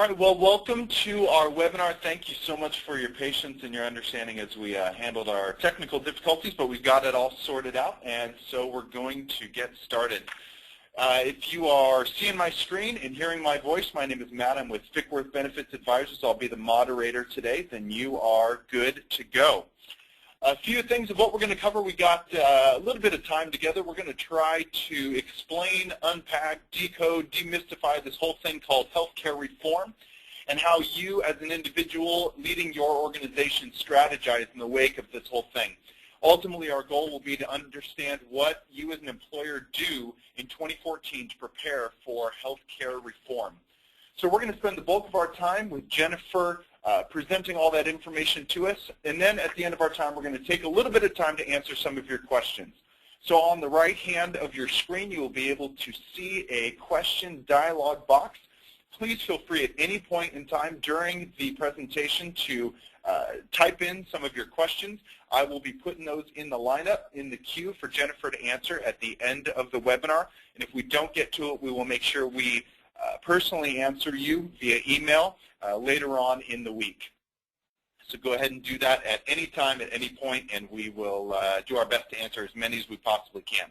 right, well, welcome to our webinar. Thank you so much for your patience and your understanding as we handled our technical difficulties, but we've got it all sorted out, and so we're going to get started. If you are seeing my screen and hearing my voice, my name is Matt. I'm with Fickewirth Benefits Advisors. I'll be the moderator today. Then you are good to go. A few things of what we're going to cover. We got a little bit of time together. We're going to try to explain, unpack, decode, demystify this whole thing called healthcare reform and how you as an individual leading your organization strategize in the wake of this whole thing. Ultimately, our goal will be to understand what you as an employer do in 2014 to prepare for healthcare reform. So we're going to spend the bulk of our time with Jennifer presenting all that information to us, and then at the end of our time we're going to take a little bit of time to answer some of your questions. So on the right hand of your screen you will be able to see a question dialog box. Please feel free at any point in time during the presentation to type in some of your questions. I will be putting those in the lineup, in the queue for Jennifer to answer at the end of the webinar, and if we don't get to it we will make sure we personally answer you via email later on in the week. So go ahead and do that at any time, at any point, and we will do our best to answer as many as we possibly can.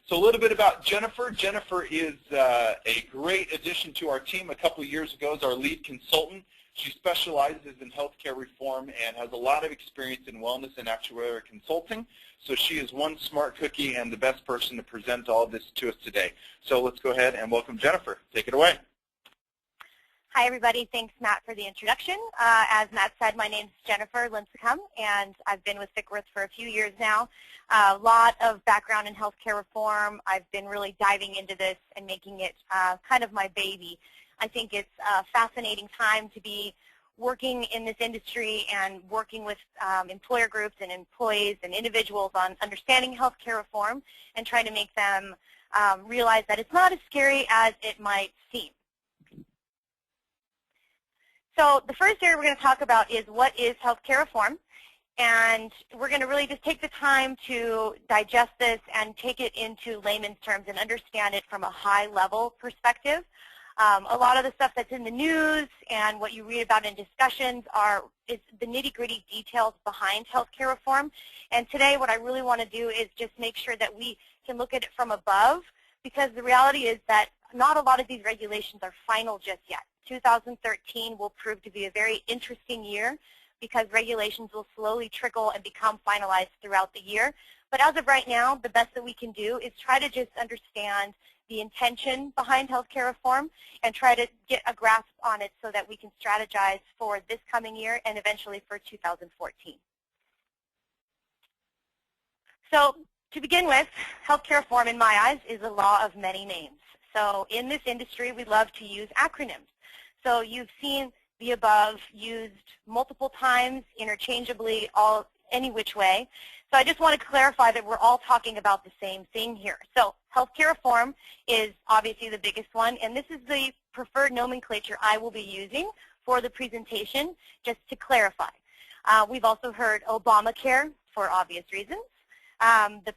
So a little bit about Jennifer. Jennifer is a great addition to our team. A couple of years ago as our lead consultant. She specializes in healthcare reform and has a lot of experience in wellness and actuarial consulting. So she is one smart cookie and the best person to present all of this to us today. So let's go ahead and welcome Jennifer. Take it away. Hi, everybody. Thanks, Matt, for the introduction. As Matt said, my name is Jennifer Lincecum, and I've been with Fickewirth for a few years now. A lot of background in healthcare reform. I've been really diving into this and making it kind of my baby. I think it's a fascinating time to be working in this industry and working with employer groups and employees and individuals on understanding healthcare reform and trying to make them realize that it's not as scary as it might seem. So the first area we're going to talk about is what is healthcare reform, and we're going to really just take the time to digest this and take it into layman's terms and understand it from a high-level perspective. A lot of the stuff that's in the news and what you read about in discussions is the nitty-gritty details behind healthcare reform. And today what I really want to do is just make sure that we can look at it from above, because the reality is that not a lot of these regulations are final just yet. 2013 will prove to be a very interesting year because regulations will slowly trickle and become finalized throughout the year. But as of right now, the best that we can do is try to just understand the intention behind healthcare reform and try to get a grasp on it so that we can strategize for this coming year and eventually for 2014. So to begin with, healthcare reform in my eyes is a law of many names. So in this industry, we love to use acronyms. So you've seen the above used multiple times, interchangeably, any which way. So I just want to clarify that we're all talking about the same thing here. So healthcare reform is obviously the biggest one, and this is the preferred nomenclature I will be using for the presentation, just to clarify. We've also heard Obamacare for obvious reasons. The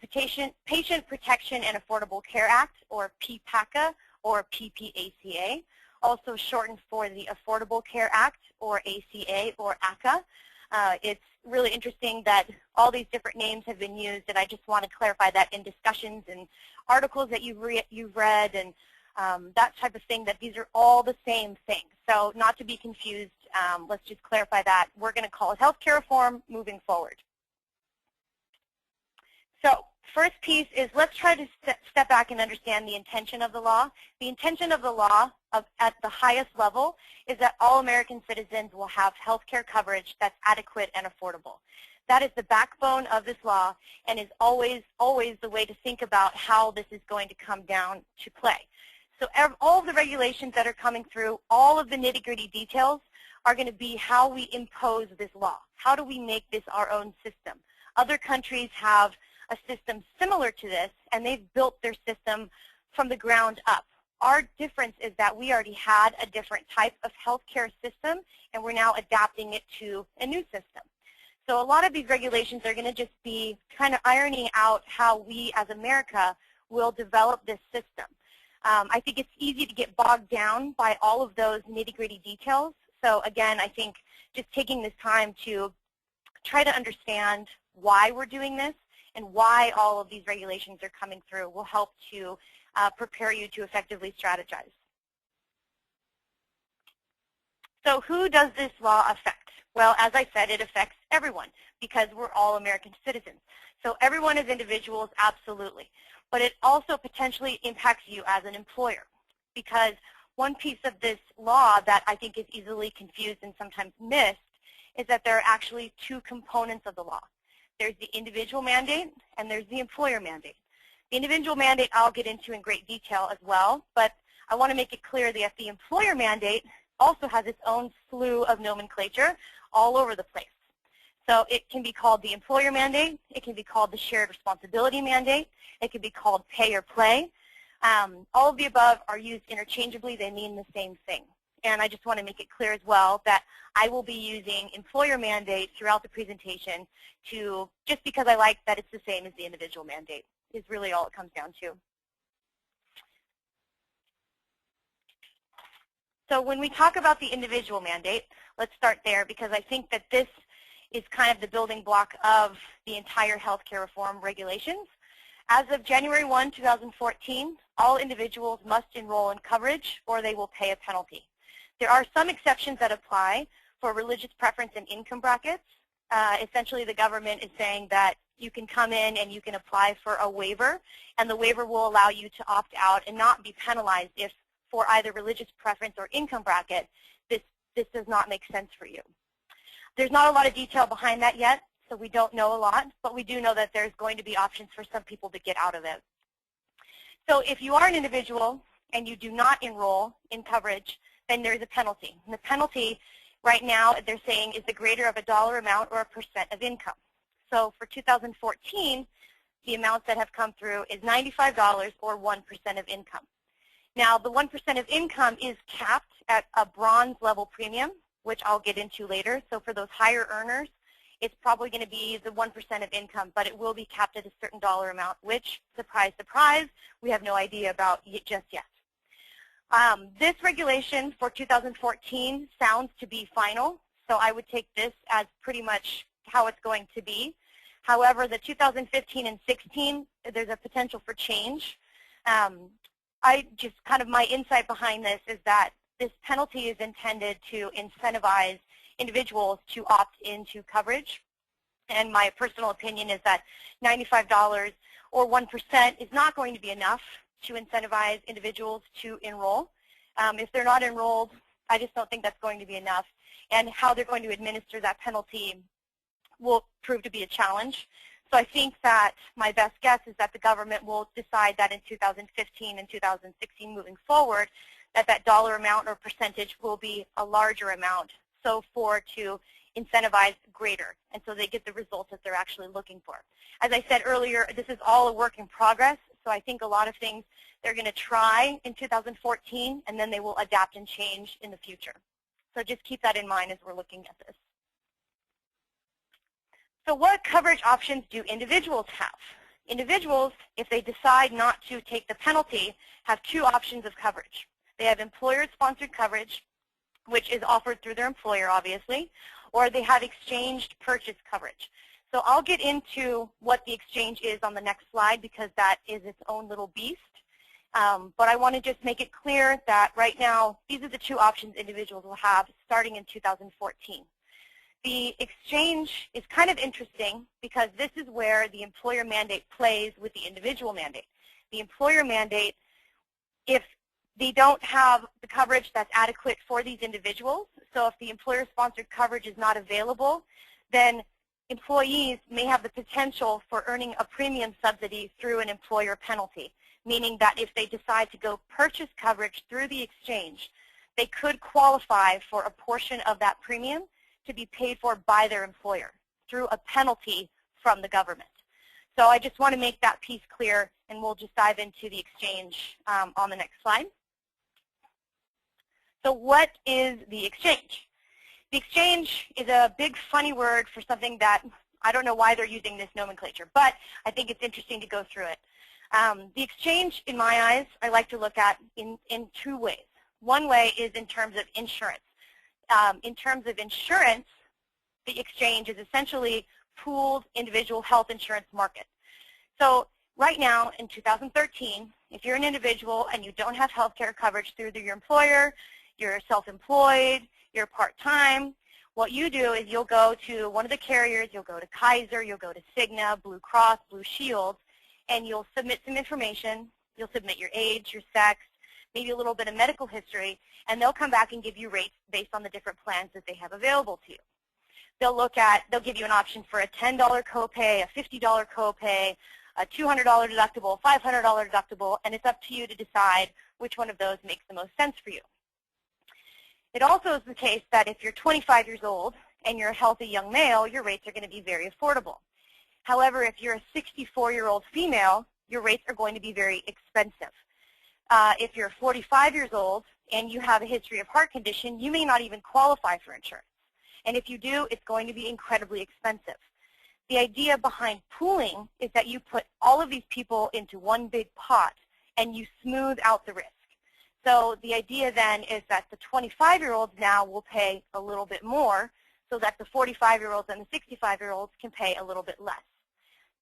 Patient Protection and Affordable Care Act, or PPACA, or PPACA, also shortened for the Affordable Care Act, or ACA, or ACA. It's really interesting that all these different names have been used, and I just want to clarify that in discussions and articles that you've read and that type of thing, that these are all the same thing. So not to be confused, let's just clarify that. We're going to call it healthcare reform moving forward. So first piece is let's try to step back and understand the intention of the law. The intention of the law at the highest level is that all American citizens will have health care coverage that's adequate and affordable. That is the backbone of this law and is always the way to think about how this is going to come down to play. So all of the regulations that are coming through, all of the nitty-gritty details are going to be how we impose this law. How do we make this our own system? Other countries have a system similar to this, and they've built their system from the ground up. Our difference is that we already had a different type of healthcare system, and we're now adapting it to a new system. So a lot of these regulations are going to just be kind of ironing out how we as America will develop this system. I think it's easy to get bogged down by all of those nitty-gritty details. So again, I think just taking this time to try to understand why we're doing this and why all of these regulations are coming through will help to prepare you to effectively strategize. So who does this law affect? Well, as I said, it affects everyone because we're all American citizens. So everyone as individuals, absolutely. But it also potentially impacts you as an employer because one piece of this law that I think is easily confused and sometimes missed is that there are actually two components of the law. There's the individual mandate and there's the employer mandate. The individual mandate I'll get into in great detail as well, but I want to make it clear that the employer mandate also has its own slew of nomenclature all over the place. So it can be called the employer mandate, it can be called the shared responsibility mandate, it can be called pay or play. All of the above are used interchangeably, they mean the same thing. And I just want to make it clear as well that I will be using employer mandate throughout the presentation to, just because I like that it's the same as the individual mandate, is really all it comes down to. So when we talk about the individual mandate, let's start there because I think that this is kind of the building block of the entire healthcare reform regulations. As of January 1, 2014, all individuals must enroll in coverage or they will pay a penalty. There are some exceptions that apply for religious preference and income brackets. Essentially, the government is saying that you can come in and you can apply for a waiver, and the waiver will allow you to opt out and not be penalized if for either religious preference or income bracket, this does not make sense for you. There's not a lot of detail behind that yet, so we don't know a lot, but we do know that there's going to be options for some people to get out of it. So if you are an individual and you do not enroll in coverage, then there's a penalty. And the penalty right now, they're saying, is the greater of a dollar amount or a percent of income. So for 2014, the amounts that have come through is $95 or 1% of income. Now, the 1% of income is capped at a bronze level premium, which I'll get into later. So for those higher earners, it's probably going to be the 1% of income, but it will be capped at a certain dollar amount, which, surprise, surprise, we have no idea about just yet. This regulation for 2014 sounds to be final, so I would take this as pretty much how it's going to be. However, the 2015 and 16, there's a potential for change. My insight behind this is that this penalty is intended to incentivize individuals to opt into coverage. And my personal opinion is that $95 or 1% is not going to be enough to incentivize individuals to enroll. If they're not enrolled, I just don't think that's going to be enough. And how they're going to administer that penalty will prove to be a challenge. So I think that my best guess is that the government will decide that in 2015 and 2016 moving forward, that dollar amount or percentage will be a larger amount, so to incentivize greater, and so they get the results that they're actually looking for. As I said earlier, this is all a work in progress, so I think a lot of things they're going to try in 2014, and then they will adapt and change in the future. So just keep that in mind as we're looking at this. So what coverage options do individuals have? Individuals, if they decide not to take the penalty, have two options of coverage. They have employer-sponsored coverage, which is offered through their employer, obviously, or they have exchanged purchase coverage. So I'll get into what the exchange is on the next slide because that is its own little beast. But I want to just make it clear that right now, these are the two options individuals will have starting in 2014. The exchange is kind of interesting because this is where the employer mandate plays with the individual mandate. The employer mandate, if they don't have the coverage that's adequate for these individuals, so if the employer-sponsored coverage is not available, then employees may have the potential for earning a premium subsidy through an employer penalty, meaning that if they decide to go purchase coverage through the exchange, they could qualify for a portion of that premium to be paid for by their employer through a penalty from the government. So I just want to make that piece clear, and we'll just dive into the exchange on the next slide. So what is the exchange? The exchange is a big funny word for something that I don't know why they're using this nomenclature, but I think it's interesting to go through it. The exchange, in my eyes, I like to look at in two ways. One way is in terms of insurance. In terms of insurance, the exchange is essentially pooled individual health insurance market. So right now in 2013, if you're an individual and you don't have health care coverage through your employer, you're self-employed, you're part-time, what you do is you'll go to one of the carriers, you'll go to Kaiser, you'll go to Cigna, Blue Cross, Blue Shield, and you'll submit some information. You'll submit your age, your sex, maybe a little bit of medical history, and they'll come back and give you rates based on the different plans that they have available to you. They'll give you an option for a $10 copay, a $50 copay, a $200 deductible, $500 deductible, and it's up to you to decide which one of those makes the most sense for you. It also is the case that if you're 25 years old and you're a healthy young male, your rates are going to be very affordable. However, if you're a 64-year-old female, your rates are going to be very expensive. If you're 45 years old and you have a history of heart condition, you may not even qualify for insurance. And if you do, it's going to be incredibly expensive. The idea behind pooling is that you put all of these people into one big pot and you smooth out the risk. So the idea then is that the 25-year-olds now will pay a little bit more so that the 45-year-olds and the 65-year-olds can pay a little bit less.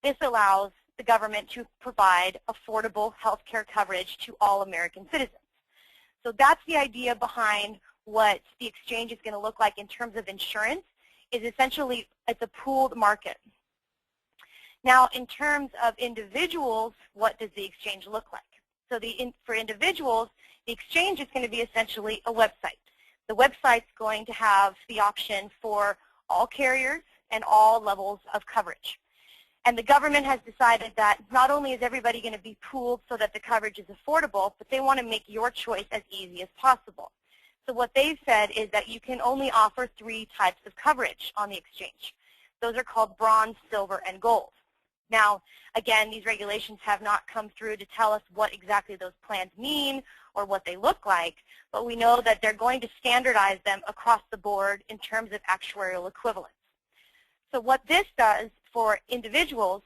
This allows the government to provide affordable health care coverage to all American citizens. So that's the idea behind what the exchange is going to look like in terms of insurance. Is essentially it's a pooled market. Now, in terms of individuals, what does the exchange look like? So for individuals, the exchange is going to be essentially a website. The website's going to have the option for all carriers and all levels of coverage. And the government has decided that not only is everybody going to be pooled so that the coverage is affordable, but they want to make your choice as easy as possible. So what they've said is that you can only offer 3 types of coverage on the exchange. Those are called bronze, silver, and gold. Now, again, these regulations have not come through to tell us what exactly those plans mean or what they look like, but we know that they're going to standardize them across the board in terms of actuarial equivalence. So what this does for individuals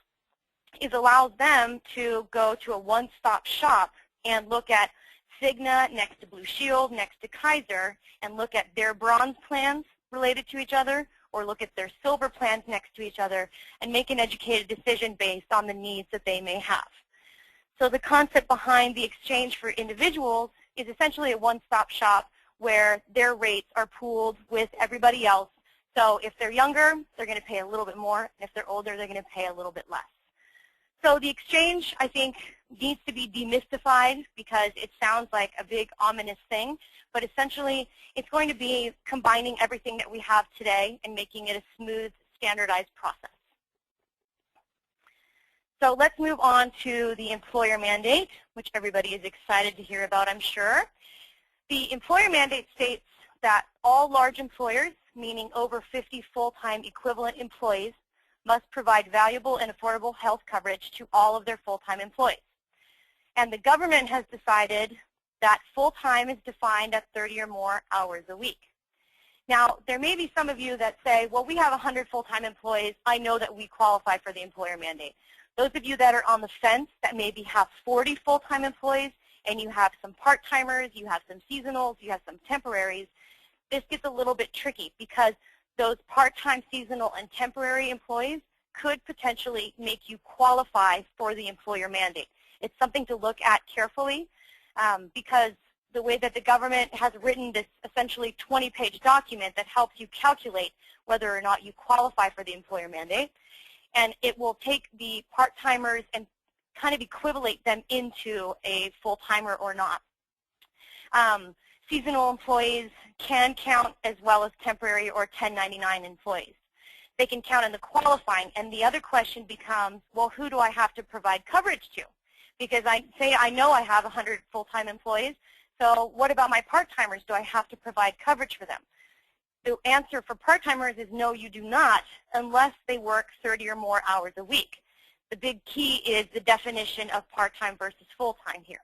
is allows them to go to a one-stop shop and look at Cigna next to Blue Shield, next to Kaiser, and look at their bronze plans related to each other, or look at their silver plans next to each other, and make an educated decision based on the needs that they may have. So the concept behind the exchange for individuals is essentially a one-stop shop where their rates are pooled with everybody else. So if they're younger, they're going to pay a little bit more, and if they're older, they're going to pay a little bit less. So the exchange, I think, needs to be demystified because it sounds like a big ominous thing, but essentially it's going to be combining everything that we have today and making it a smooth, standardized process. So let's move on to the employer mandate, which everybody is excited to hear about, I'm sure. The employer mandate states that all large employers, meaning over 50 full-time equivalent employees, must provide valuable and affordable health coverage to all of their full-time employees. And the government has decided that full-time is defined at 30 or more hours a week. Now, there may be some of you that say, well, we have 100 full-time employees. I know that we qualify for the employer mandate. Those of you that are on the fence that maybe have 40 full-time employees and you have some part-timers, you have some seasonals, you have some temporaries, this gets a little bit tricky because those part-time, seasonal, and temporary employees could potentially make you qualify for the employer mandate. It's something to look at carefully because the way that the government has written this essentially 20-page document that helps you calculate whether or not you qualify for the employer mandate, and it will take the part-timers and kind of equivalent them into a full-timer or not. Seasonal employees can count as well as temporary or 1099 employees. They can count in the qualifying, and the other question becomes, well, who do I have to provide coverage to? Because I know I have 100 full-time employees, so what about my part-timers? Do I have to provide coverage for them? The answer for part-timers is no, you do not, unless they work 30 or more hours a week. The big key is the definition of part-time versus full-time here.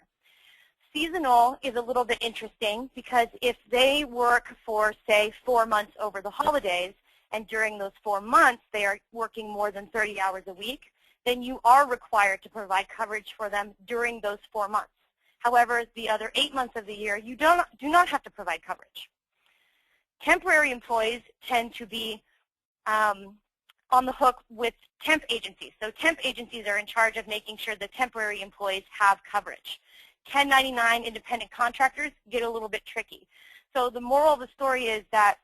Seasonal is a little bit interesting because if they work for, say, 4 months over the holidays, and during those 4 months they are working more than 30 hours a week, then you are required to provide coverage for them during those 4 months. However, the other 8 months of the year, you do not have to provide coverage. Temporary employees tend to be on the hook with temp agencies. So temp agencies are in charge of making sure the temporary employees have coverage. 1099 independent contractors get a little bit tricky. So the moral of the story is that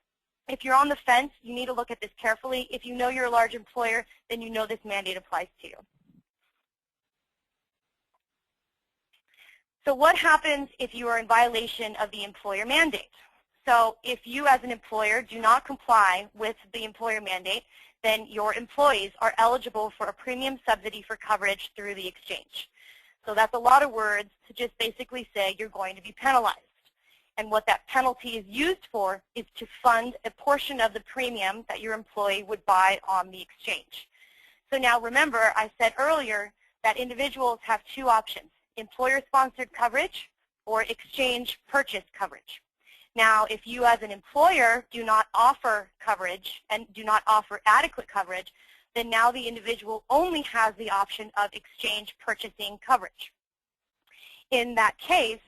if you're on the fence, you need to look at this carefully. If you know you're a large employer, then you know this mandate applies to you. So what happens if you are in violation of the employer mandate? So if you as an employer do not comply with the employer mandate, then your employees are eligible for a premium subsidy for coverage through the exchange. So that's a lot of words to just basically say you're going to be penalized. And what that penalty is used for is to fund a portion of the premium that your employee would buy on the exchange. So now remember, I said earlier that individuals have two options: employer-sponsored coverage or exchange purchase coverage. Now, if you as an employer do not offer coverage and do not offer adequate coverage, then now the individual only has the option of exchange purchasing coverage. In that case,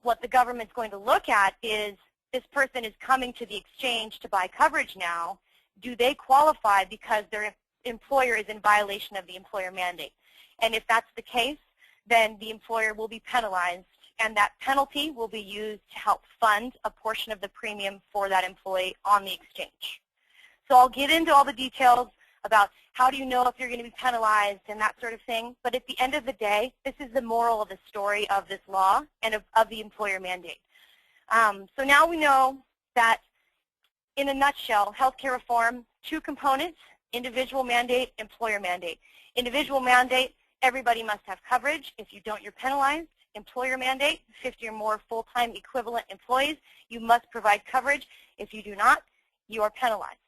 what the government's going to look at is, this person is coming to the exchange to buy coverage now. Do they qualify because their employer is in violation of the employer mandate? And if that's the case, then the employer will be penalized, and that penalty will be used to help fund a portion of the premium for that employee on the exchange. So I'll get into all the details about how do you know if you're going to be penalized and that sort of thing. But at the end of the day, this is the moral of the story of this law and of the employer mandate. So now we know that, in a nutshell, healthcare reform, two components: individual mandate, employer mandate. Individual mandate, everybody must have coverage. If you don't, you're penalized. Employer mandate, 50 or more full-time equivalent employees, you must provide coverage. If you do not, you are penalized.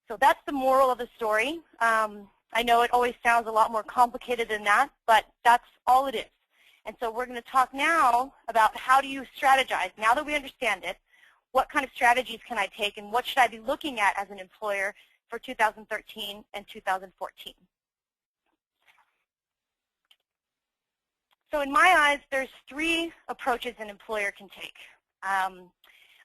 So that's the moral of the story. I know it always sounds a lot more complicated than that, but that's all it is. And so we're going to talk now about how do you strategize. Now that we understand it, what kind of strategies can I take, and what should I be looking at as an employer for 2013 and 2014? So in my eyes, there's three approaches an employer can take.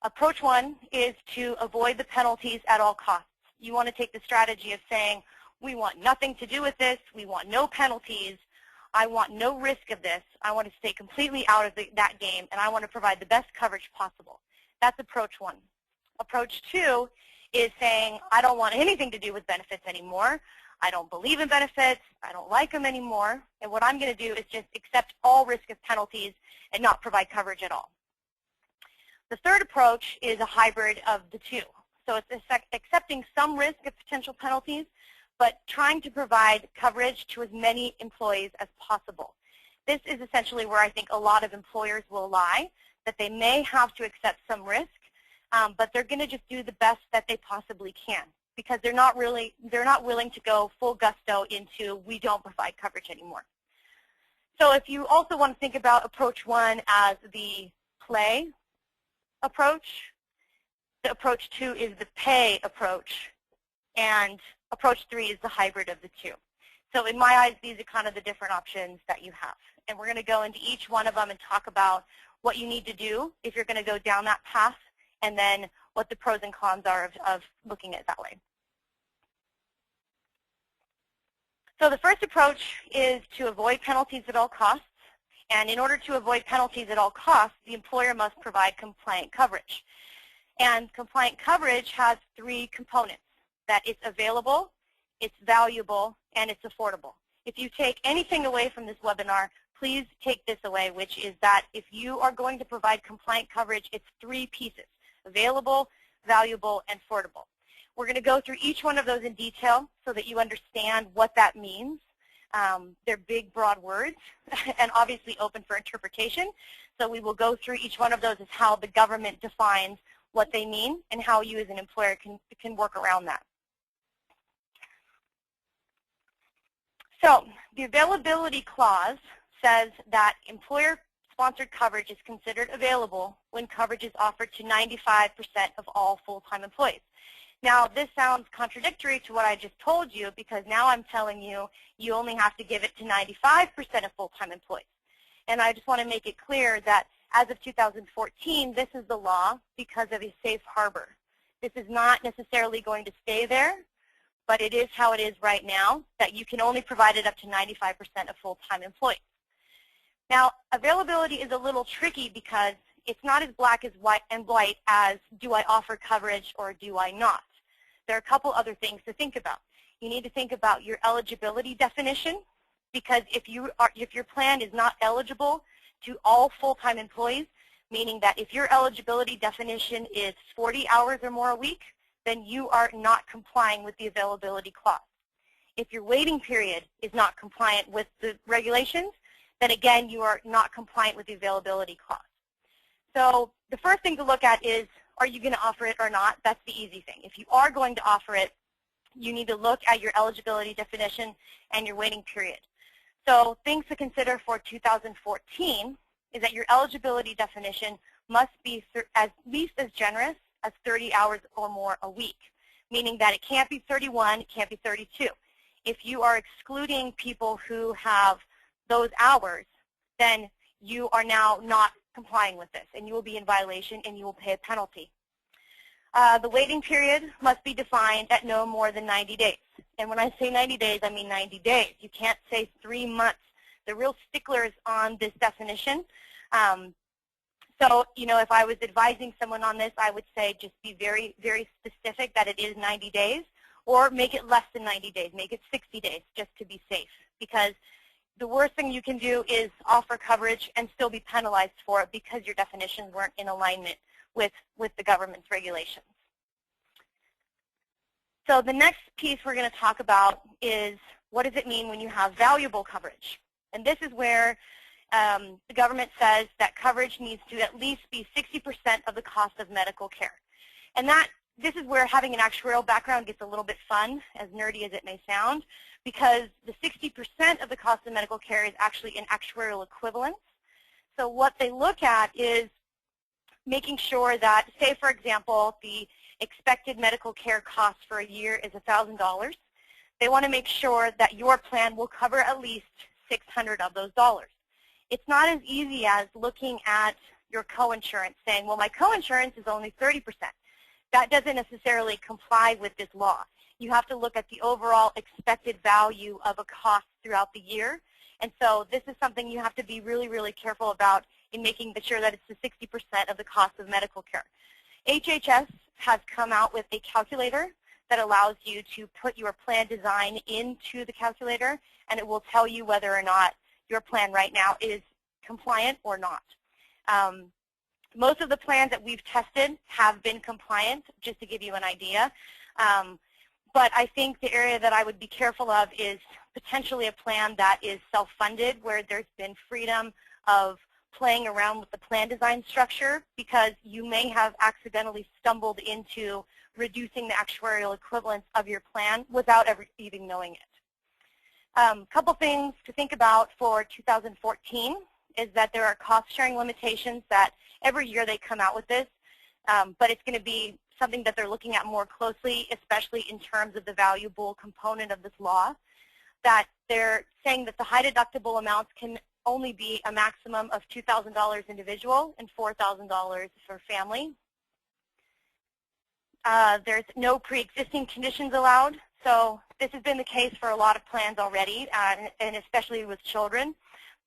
Approach one is to avoid the penalties at all costs. You want to take the strategy of saying, we want nothing to do with this, we want no penalties, I want no risk of this, I want to stay completely out of that game, and I want to provide the best coverage possible. That's approach one. Approach two is saying, I don't want anything to do with benefits anymore, I don't believe in benefits, I don't like them anymore, and what I'm going to do is just accept all risk of penalties and not provide coverage at all. The third approach is a hybrid of the two. So it's accepting some risk of potential penalties, but trying to provide coverage to as many employees as possible. This is essentially where I think a lot of employers will lie, that they may have to accept some risk, but they're going to just do the best that they possibly can, because they're not willing to go full gusto into, we don't provide coverage anymore. So if you also want to think about approach one as the play approach, the approach two is the pay approach, and approach three is the hybrid of the two. So in my eyes, these are kind of the different options that you have. And we're going to go into each one of them and talk about what you need to do if you're going to go down that path, and then what the pros and cons are of looking at it that way. So the first approach is to avoid penalties at all costs. And in order to avoid penalties at all costs, the employer must provide compliant coverage. And compliant coverage has three components: that it's available, it's valuable, and it's affordable. If you take anything away from this webinar, please take this away, which is that if you are going to provide compliant coverage, it's three pieces: available, valuable, and affordable. We're going to go through each one of those in detail so that you understand what that means. They're big, broad words and obviously open for interpretation. So we will go through each one of those as how the government defines what they mean and how you as an employer can work around that. So the availability clause says that employer-sponsored coverage is considered available when coverage is offered to 95% of all full-time employees. Now, this sounds contradictory to what I just told you because now I'm telling you you only have to give it to 95% of full-time employees. And I just want to make it clear that as of 2014, this is the law because of a safe harbor. This is not necessarily going to stay there, but it is how it is right now, that you can only provide it up to 95% of full-time employees. Now, availability is a little tricky because it's not as black and white as do I offer coverage or do I not. There are a couple other things to think about. You need to think about your eligibility definition, because if your plan is not eligible to all full-time employees, meaning that if your eligibility definition is 40 hours or more a week, then you are not complying with the availability clause. If your waiting period is not compliant with the regulations, then again, you are not compliant with the availability clause. So the first thing to look at is, are you going to offer it or not? That's the easy thing. If you are going to offer it, you need to look at your eligibility definition and your waiting period. So things to consider for 2014 is that your eligibility definition must be at least as generous as 30 hours or more a week, meaning that it can't be 31, it can't be 32. If you are excluding people who have those hours, then you are now not complying with this, and you will be in violation and you will pay a penalty. The waiting period must be defined at no more than 90 days. And when I say 90 days, I mean 90 days. You can't say 3 months. The real sticklers on this definition. So, you know, if I was advising someone on this, I would say just be very, very specific that it is 90 days, or make it less than 90 days. Make it 60 days just to be safe, because the worst thing you can do is offer coverage and still be penalized for it because your definitions weren't in alignment with the government's regulations. So the next piece we're going to talk about is, what does it mean when you have valuable coverage? And this is where the government says that coverage needs to at least be 60% of the cost of medical care. And this is where having an actuarial background gets a little bit fun, as nerdy as it may sound, because the 60% of the cost of medical care is actually an actuarial equivalence. So what they look at is making sure that, say for example, the expected medical care cost for a year is $1,000. They want to make sure that your plan will cover at least $600 of those dollars. It's not as easy as looking at your coinsurance saying, well, my coinsurance is only 30%. That doesn't necessarily comply with this law. You have to look at the overall expected value of a cost throughout the year. And so this is something you have to be really, really careful about in making sure that it's the 60% of the cost of medical care. HHS has come out with a calculator that allows you to put your plan design into the calculator, and it will tell you whether or not your plan right now is compliant or not. Most of the plans that we've tested have been compliant, just to give you an idea. But I think the area that I would be careful of is potentially a plan that is self-funded, where there's been freedom of playing around with the plan design structure, because you may have accidentally stumbled into reducing the actuarial equivalence of your plan without ever even knowing it. Couple things to think about for 2014 is that there are cost-sharing limitations that every year they come out with this, but it's going to be something that they're looking at more closely, especially in terms of the valuable component of this law, that they're saying that the high deductible amounts can only be a maximum of $2,000 individual and $4,000 for family. There's no pre-existing conditions allowed. So this has been the case for a lot of plans already, and especially with children.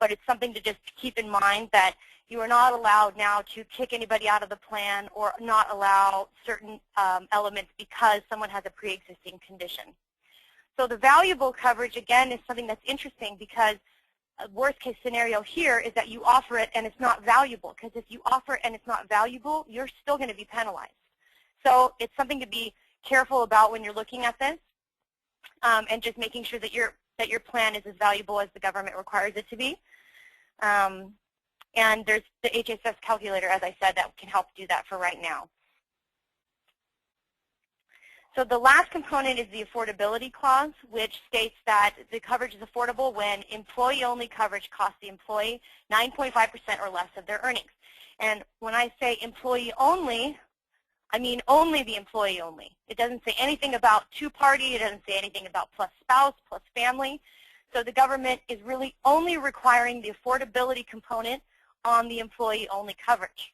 But it's something to just keep in mind, that you are not allowed now to kick anybody out of the plan or not allow certain elements because someone has a pre-existing condition. So the valuable coverage, again, is something that's interesting, because a worst case scenario here is that you offer it and it's not valuable, because if you offer it and it's not valuable, you're still going to be penalized. So it's something to be careful about when you're looking at this, and just making sure that your plan is as valuable as the government requires it to be. And there's the HHS calculator, as I said, that can help do that for right now. So the last component is the affordability clause, which states that the coverage is affordable when employee-only coverage costs the employee 9.5% or less of their earnings. And when I say employee-only, I mean only the employee only. It doesn't say anything about two-party. It doesn't say anything about plus spouse, plus family. So the government is really only requiring the affordability component on the employee-only coverage,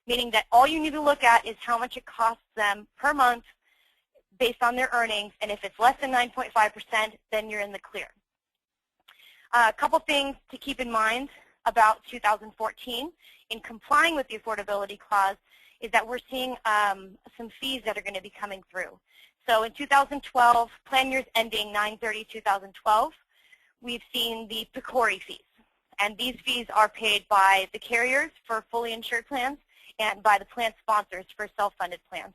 meaning that all you need to look at is how much it costs them per month based on their earnings, and if it's less than 9.5%, then you're in the clear. A couple things to keep in mind about 2014 in complying with the affordability clause is that we're seeing some fees that are going to be coming through. So in 2012, plan years ending 9/30/2012, we've seen the PCORI fees. And these fees are paid by the carriers for fully insured plans and by the plan sponsors for self-funded plans.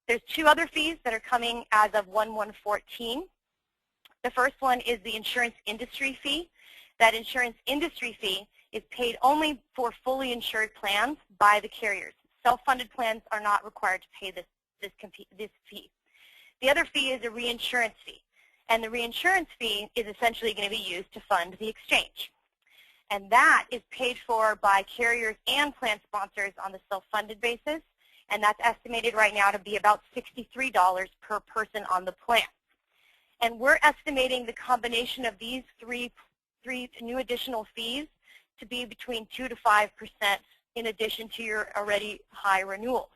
There's two other fees that are coming as of 1/1/14. The first one is the insurance industry fee. That insurance industry fee is paid only for fully insured plans by the carriers. Self-funded plans are not required to pay this fee. The other fee is a reinsurance fee. And the reinsurance fee is essentially going to be used to fund the exchange. And that is paid for by carriers and plan sponsors on the self-funded basis. And that's estimated right now to be about $63 per person on the plan. And we're estimating the combination of these three new additional fees to be between 2 to 5% in addition to your already high renewals.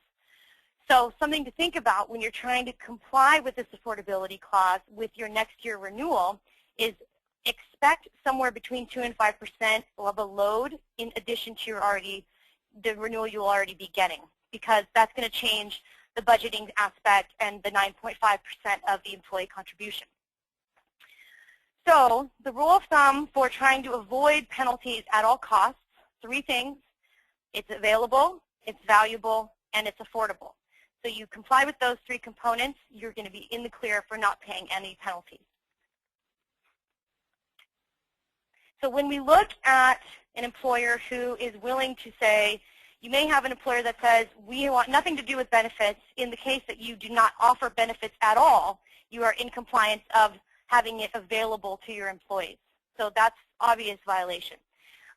So something to think about when you're trying to comply with this affordability clause with your next year renewal is expect somewhere between 2 and 5% of a load in addition to the renewal you'll already be getting, because that's going to change the budgeting aspect and the 9.5% of the employee contribution. So the rule of thumb for trying to avoid penalties at all costs, 3 things: it's available, it's valuable, and it's affordable. So you comply with those 3 components, you're going to be in the clear for not paying any penalties. So when we look at an employer who is willing to say, you may have an employer that says, we want nothing to do with benefits. In the case that you do not offer benefits at all, you are in compliance of having it available to your employees. So that's obvious violation.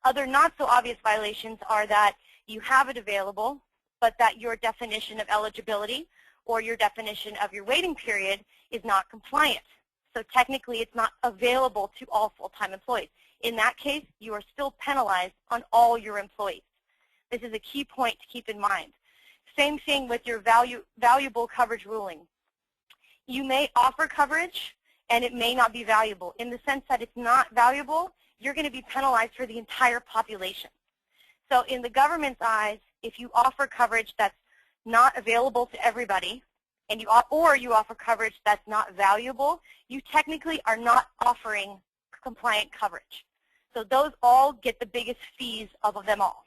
Other not so obvious violations are that you have it available, but that your definition of eligibility or your definition of your waiting period is not compliant. So technically it's not available to all full-time employees. In that case, you are still penalized on all your employees. This is a key point to keep in mind. Same thing with your valuable coverage ruling. You may offer coverage and it may not be valuable. In the sense that it's not valuable, you're going to be penalized for the entire population. So in the government's eyes, if you offer coverage that's not available to everybody, and you offer coverage that's not valuable, you technically are not offering compliant coverage. So those all get the biggest fees of them all.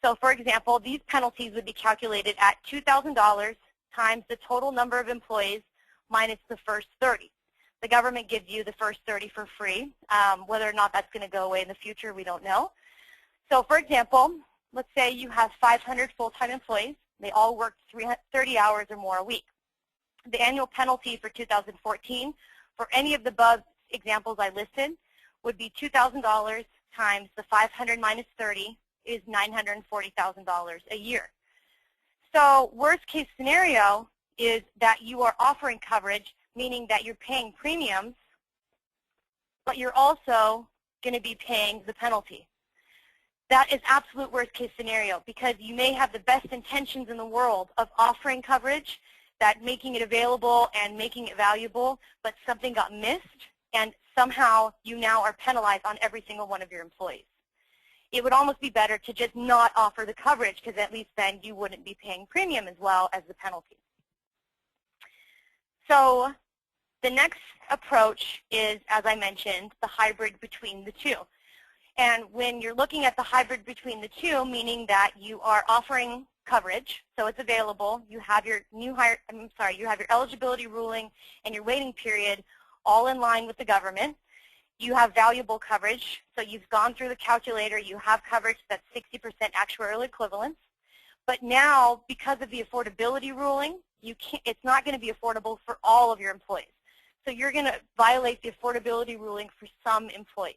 So for example, these penalties would be calculated at $2,000 times the total number of employees minus the first 30. The government gives you the first 30 for free. Whether or not that's going to go away in the future, we don't know. So for example, let's say you have 500 full-time employees. They all work 30 hours or more a week. The annual penalty for 2014 for any of the above examples I listed would be $2,000 times the 500 minus 30 is $940,000 a year. So worst case scenario is that you are offering coverage, meaning that you're paying premiums, but you're also going to be paying the penalty. That is absolute worst case scenario, because you may have the best intentions in the world of offering coverage, that making it available and making it valuable, but something got missed and somehow you now are penalized on every single one of your employees. It would almost be better to just not offer the coverage, because at least then you wouldn't be paying premium as well as the penalty. So the next approach is, as I mentioned, the hybrid between the two. And when you're looking at the hybrid between the two, meaning that you are offering coverage, so it's available, you have your you have your eligibility ruling and your waiting period all in line with the government. You have valuable coverage, so you've gone through the calculator, you have coverage that's 60% actuarial equivalence. But now, because of the affordability ruling, it's not going to be affordable for all of your employees. So you're going to violate the affordability ruling for some employees.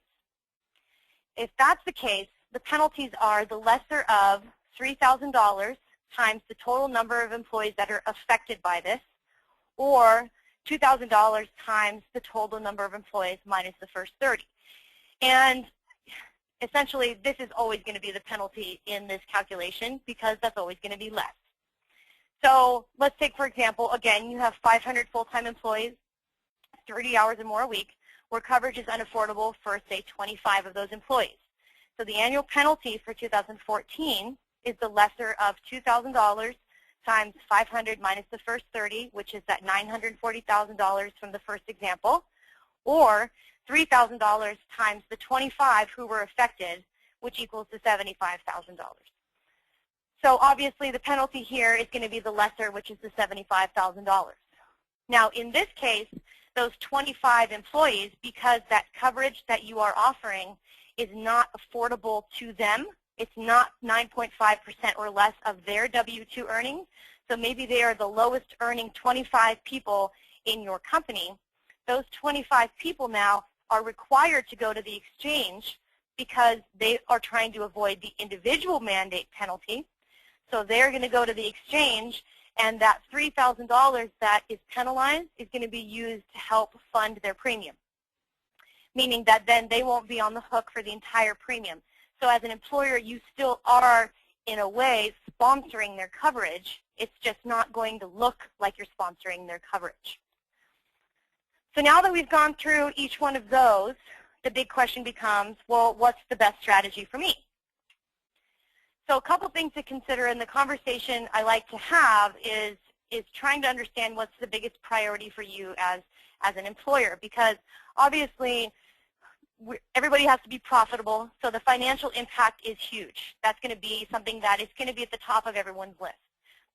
If that's the case, the penalties are the lesser of $3,000 times the total number of employees that are affected by this, or $2,000 times the total number of employees minus the first 30. And essentially, this is always going to be the penalty in this calculation because that's always going to be less. So let's take, for example, again, you have 500 full-time employees, 30 hours or more a week, where coverage is unaffordable for, say, 25 of those employees. So the annual penalty for 2014 is the lesser of $2,000 times 500 minus the first 30, which is that $940,000 from the first example, or $3,000 times the 25 who were affected, which equals to $75,000. So obviously the penalty here is going to be the lesser, which is the $75,000. Now in this case, those 25 employees, because that coverage that you are offering is not affordable to them, it's not 9.5% or less of their W-2 earnings, so maybe they are the lowest earning 25 people in your company. Those 25 people now are required to go to the exchange because they are trying to avoid the individual mandate penalty. So they're going to go to the exchange, and that $3,000 that is penalized is going to be used to help fund their premium, meaning that then they won't be on the hook for the entire premium. So as an employer, you still are, in a way, sponsoring their coverage. It's just not going to look like you're sponsoring their coverage. So now that we've gone through each one of those, the big question becomes, well, what's the best strategy for me? So a couple things to consider in the conversation I like to have is trying to understand what's the biggest priority for you as an employer, because obviously everybody has to be profitable, so the financial impact is huge. That's going to be something that is going to be at the top of everyone's list.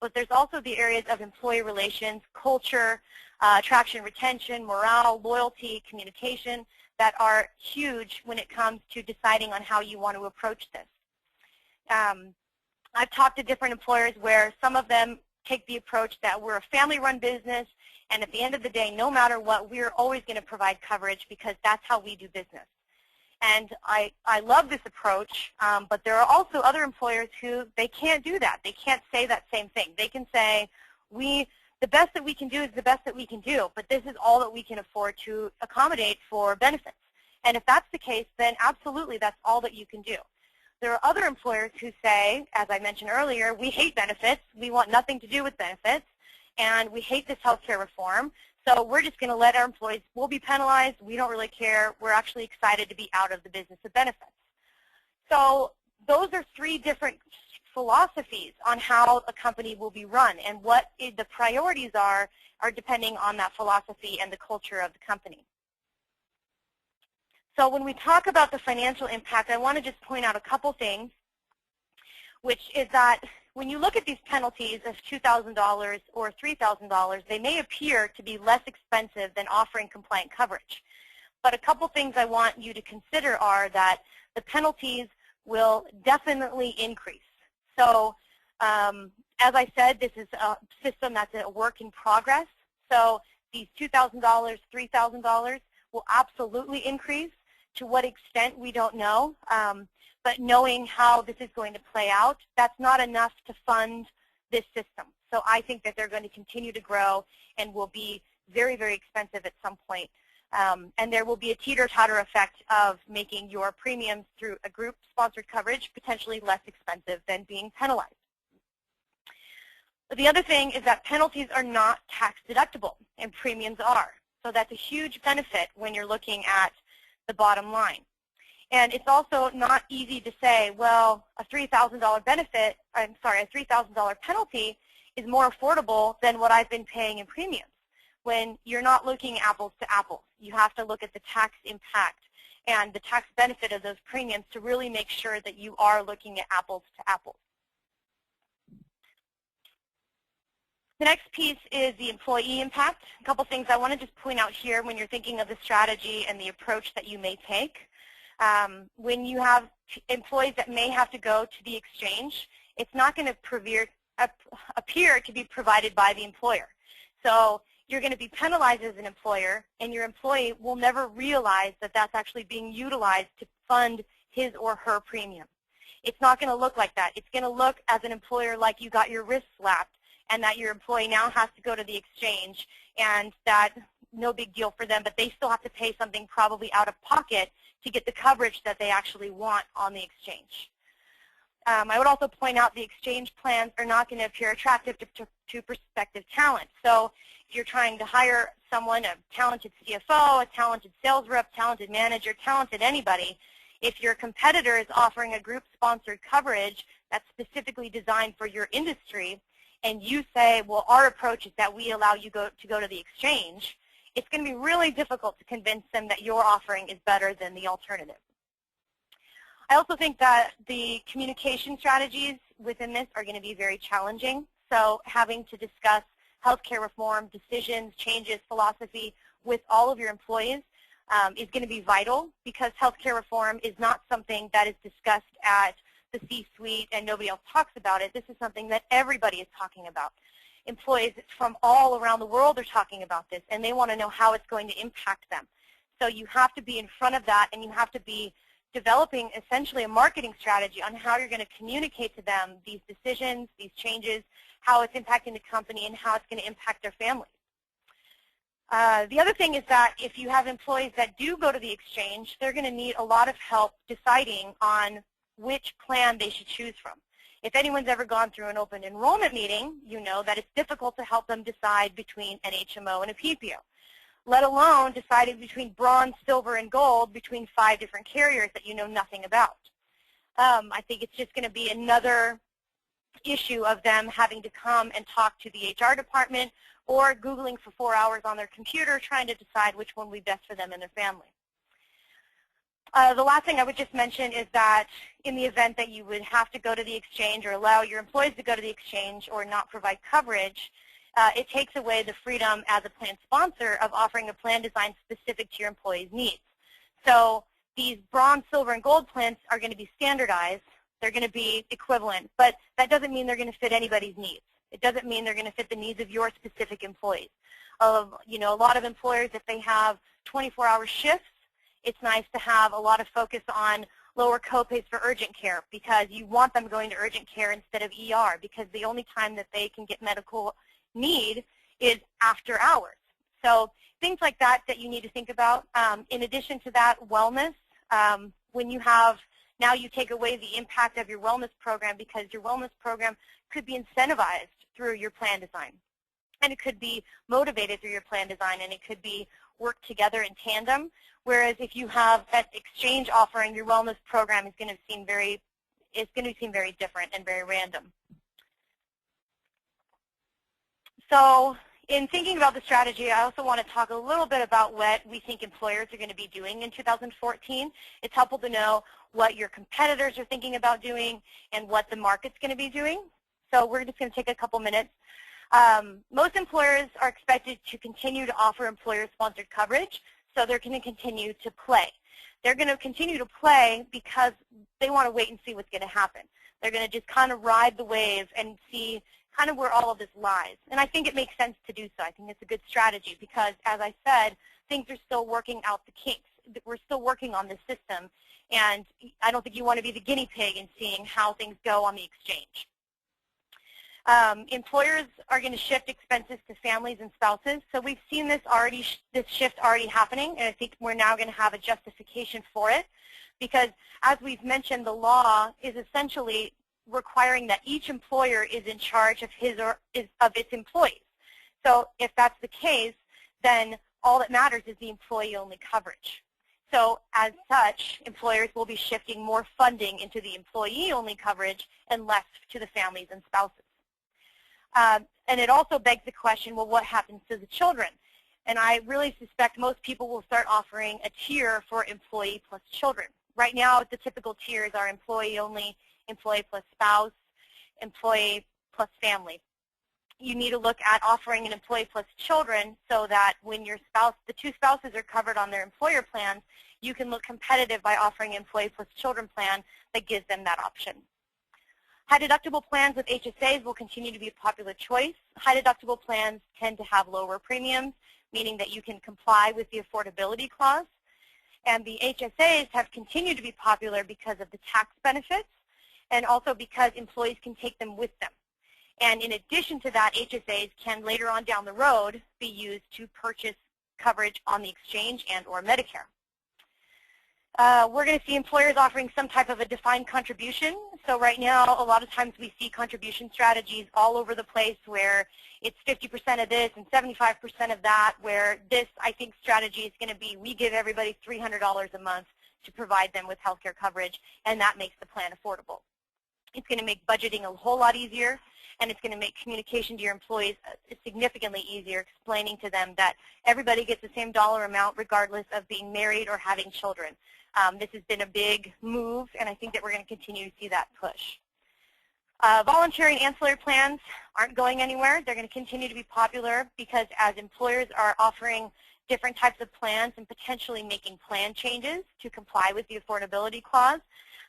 But there's also the areas of employee relations, culture, attraction, retention, morale, loyalty, communication that are huge when it comes to deciding on how you want to approach this. I've talked to different employers where some of them take the approach that we're a family-run business, and at the end of the day, no matter what, we're always going to provide coverage because that's how we do business. And I love this approach, but there are also other employers who they can't do that. They can't say that same thing. They can say, the best that we can do is the best that we can do, but this is all that we can afford to accommodate for benefits. And if that's the case, then absolutely that's all that you can do. There are other employers who say, as I mentioned earlier, we hate benefits, we want nothing to do with benefits, and we hate this health care reform, so we're just going to let our employees, we'll be penalized, we don't really care, we're actually excited to be out of the business of benefits. So those are three different philosophies on how a company will be run, and what the priorities are depending on that philosophy and the culture of the company. So when we talk about the financial impact, I want to just point out a couple things, which is that when you look at these penalties of $2,000 or $3,000, they may appear to be less expensive than offering compliant coverage. But a couple things I want you to consider are that the penalties will definitely increase. So as I said, this is a system that's a work in progress. So these $2,000, $3,000 will absolutely increase. To what extent, we don't know. But knowing how this is going to play out, that's not enough to fund this system. So I think that they're going to continue to grow and will be very, very expensive at some point. And there will be a teeter-totter effect of making your premiums through a group-sponsored coverage potentially less expensive than being penalized. But the other thing is that penalties are not tax deductible, and premiums are. So that's a huge benefit when you're looking at the bottom line. And it's also not easy to say, well, a $3,000 benefit, I'm sorry, a $3,000 penalty is more affordable than what I've been paying in premiums. When you're not looking apples to apples, you have to look at the tax impact and the tax benefit of those premiums to really make sure that you are looking at apples to apples. The next piece is the employee impact. A couple things I want to just point out here when you're thinking of the strategy and the approach that you may take. When you have employees that may have to go to the exchange, it's not going to appear to be provided by the employer. So you're going to be penalized as an employer, and your employee will never realize that that's actually being utilized to fund his or her premium. It's not going to look like that. It's going to look as an employer like you got your wrist slapped and that your employee now has to go to the exchange, and that no big deal for them, but they still have to pay something probably out of pocket to get the coverage that they actually want on the exchange. I would also point out the exchange plans are not going to appear attractive to prospective talent. So if you're trying to hire someone, a talented CFO, a talented sales rep, talented manager, talented anybody, if your competitor is offering a group-sponsored coverage that's specifically designed for your industry, and you say, well, our approach is that we allow you to go to the exchange, it's going to be really difficult to convince them that your offering is better than the alternative. I also think that the communication strategies within this are going to be very challenging. So having to discuss healthcare reform, decisions, changes, philosophy with all of your employees is going to be vital, because healthcare reform is not something that is discussed at the C-suite and nobody else talks about it. This is something that everybody is talking about. Employees from all around the world are talking about this, and they want to know how it's going to impact them. So you have to be in front of that, and you have to be developing essentially a marketing strategy on how you're going to communicate to them these decisions, these changes, how it's impacting the company, and how it's going to impact their families. The other thing is that if you have employees that do go to the exchange, they're going to need a lot of help deciding on which plan they should choose from. If anyone's ever gone through an open enrollment meeting, you know that it's difficult to help them decide between an HMO and a PPO, let alone deciding between bronze, silver, and gold between 5 different carriers that you know nothing about. I think it's just going to be another issue of them having to come and talk to the HR department or Googling for 4 hours on their computer trying to decide which one would be best for them and their family. The last thing I would just mention is that in the event that you would have to go to the exchange or allow your employees to go to the exchange or not provide coverage, it takes away the freedom as a plan sponsor of offering a plan design specific to your employees' needs. So these bronze, silver, and gold plans are going to be standardized. They're going to be equivalent, but that doesn't mean they're going to fit anybody's needs. It doesn't mean they're going to fit the needs of your specific employees. A lot of employers, if they have 24-hour shifts, it's nice to have a lot of focus on lower copays for urgent care, because you want them going to urgent care instead of ER, because the only time that they can get medical need is after hours. So things like that that you need to think about. In addition to that, wellness. When you have, now you take away the impact of your wellness program, because your wellness program could be incentivized through your plan design. And it could be motivated through your plan design, and it could be worked together in tandem. Whereas if you have that exchange offering, your wellness program is going to seem very different and very random. So in thinking about the strategy, I also want to talk a little bit about what we think employers are going to be doing in 2014. It's helpful to know what your competitors are thinking about doing and what the market's going to be doing. So we're just going to take a couple minutes. Most employers are expected to continue to offer employer-sponsored coverage, so they're going to continue to play. They're going to continue to play because they want to wait and see what's going to happen. They're going to just kind of ride the wave and see kind of where all of this lies. And I think it makes sense to do so. I think it's a good strategy because, as I said, things are still working out the kinks. We're still working on this system, and I don't think you want to be the guinea pig in seeing how things go on the exchange. Employers are going to shift expenses to families and spouses. So we've seen this shift already happening, and I think we're now going to have a justification for it, because as we've mentioned, the law is essentially requiring that each employer is in charge of its employees. So if that's the case, then all that matters is the employee-only coverage. So as such, employers will be shifting more funding into the employee-only coverage and less to the families and spouses. And it also begs the question, well, what happens to the children? And I really suspect most people will start offering a tier for employee plus children. Right now, the typical tiers are employee only, employee plus spouse, employee plus family. You need to look at offering an employee plus children so that when your spouse, the two spouses are covered on their employer plans, you can look competitive by offering an employee plus children plan that gives them that option. High deductible plans with HSAs will continue to be a popular choice. High deductible plans tend to have lower premiums, meaning that you can comply with the affordability clause. And the HSAs have continued to be popular because of the tax benefits. and also because employees can take them with them. And in addition to that, HSAs can later on down the road be used to purchase coverage on the exchange and or Medicare. We're going to see employers offering some type of a defined contribution. So right now, a lot of times we see contribution strategies all over the place where it's 50% of this and 75% of that, where this, I think, strategy is going to be we give everybody $300 a month to provide them with health care coverage, and that makes the plan affordable. It's going to make budgeting a whole lot easier, and it's going to make communication to your employees significantly easier, explaining to them that everybody gets the same dollar amount regardless of being married or having children. This has been a big move, and I think that we're going to continue to see that push. Voluntary and ancillary plans aren't going anywhere. They're going to continue to be popular because as employers are offering different types of plans and potentially making plan changes to comply with the affordability clause,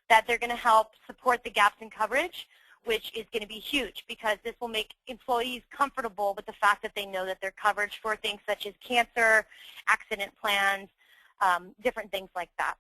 that they're going to help support the gaps in coverage, which is going to be huge because this will make employees comfortable with the fact that they know that they're covered for things such as cancer, accident plans, different things like that.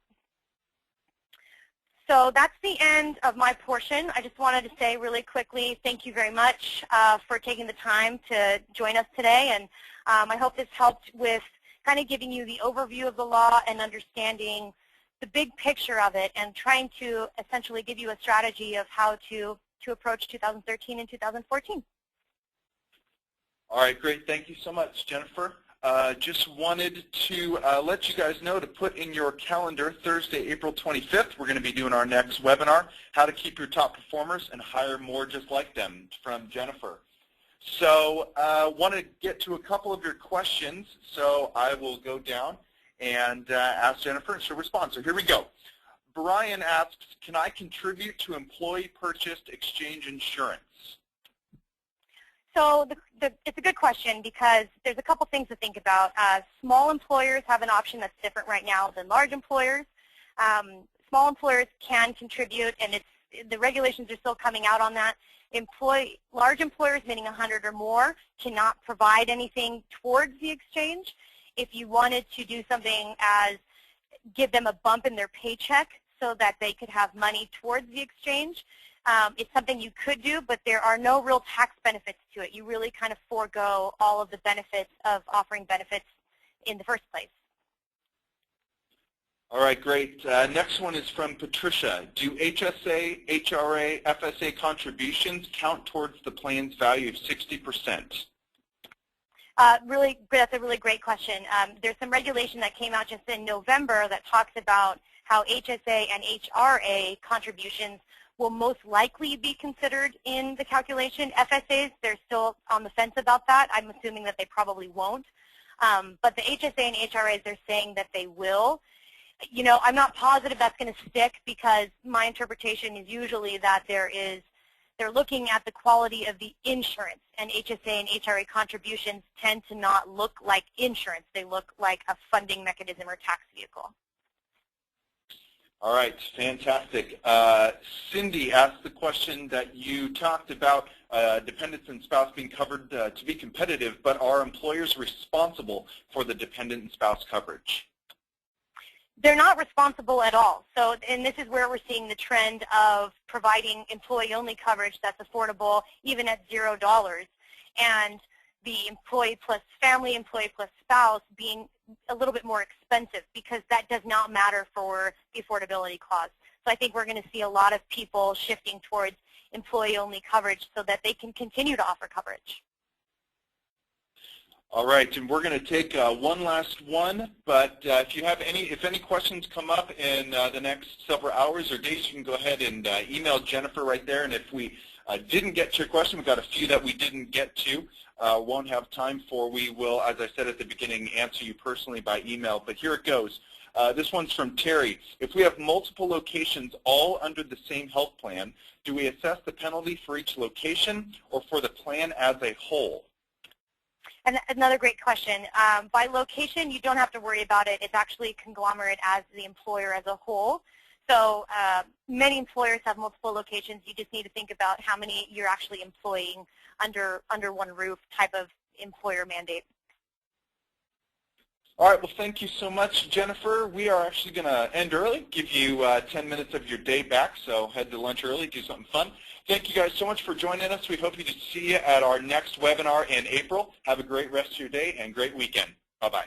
So that's the end of my portion. I just wanted to say really quickly, thank you very much for taking the time to join us today. And I hope this helped with kind of giving you the overview of the law and understanding the big picture of it and trying to essentially give you a strategy of how to approach 2013 and 2014. All right, great. Thank you so much, Jennifer. Just wanted to let you guys know to put in your calendar Thursday, April 25th. We're going to be doing our next webinar, How to Keep Your Top Performers and Hire More Just Like Them, from Jennifer. So want to get to a couple of your questions, so I will go down and ask Jennifer, and she'll respond. So here we go. Brian asks, can I contribute to employee-purchased exchange insurance? So it's a good question because there's a couple things to think about. Small employers have an option that's different right now than large employers. Small employers can contribute, and the regulations are still coming out on that. Large employers, meaning 100 or more, cannot provide anything towards the exchange. If you wanted to do something as give them a bump in their paycheck so that they could have money towards the exchange, it's something you could do, but there are no real tax benefits to it. You really kind of forego all of the benefits of offering benefits in the first place. All right, great. Next one is from Patricia. Do HSA, HRA, FSA contributions count towards the plan's value of 60%? That's a really great question. There's some regulation that came out just in November that talks about how HSA and HRA contributions will most likely be considered in the calculation. FSAs, they're still on the fence about that. I'm assuming that they probably won't. But the HSA and HRAs, they're saying that they will. You know, I'm not positive that's going to stick because my interpretation is usually that they're looking at the quality of the insurance, and HSA and HRA contributions tend to not look like insurance. They look like a funding mechanism or tax vehicle. All right, fantastic. Cindy asked the question that you talked about dependents and spouse being covered to be competitive, but are employers responsible for the dependent and spouse coverage? They're not responsible at all. So, and this is where we're seeing the trend of providing employee-only coverage that's affordable even at $0, and the employee plus family, employee plus spouse being a little bit more expensive because that does not matter for the affordability clause. So I think we're going to see a lot of people shifting towards employee-only coverage so that they can continue to offer coverage. All right, and we're going to take one last one, but if any questions come up in the next several hours or days, you can go ahead and email Jennifer right there, and if we didn't get to your question, we've got a few that we didn't get to, won't have time for, we will, as I said at the beginning, answer you personally by email, but here it goes. This one's from Terry. If we have multiple locations all under the same health plan, do we assess the penalty for each location or for the plan as a whole? And another great question. By location, you don't have to worry about it. It's actually a conglomerate as the employer as a whole. So many employers have multiple locations. You just need to think about how many you're actually employing under one roof type of employer mandate. All right, well, thank you so much, Jennifer. We are actually going to end early, give you 10 minutes of your day back, so head to lunch early, do something fun. Thank you guys so much for joining us. We hope to see you at our next webinar in April. Have a great rest of your day and great weekend. Bye-bye.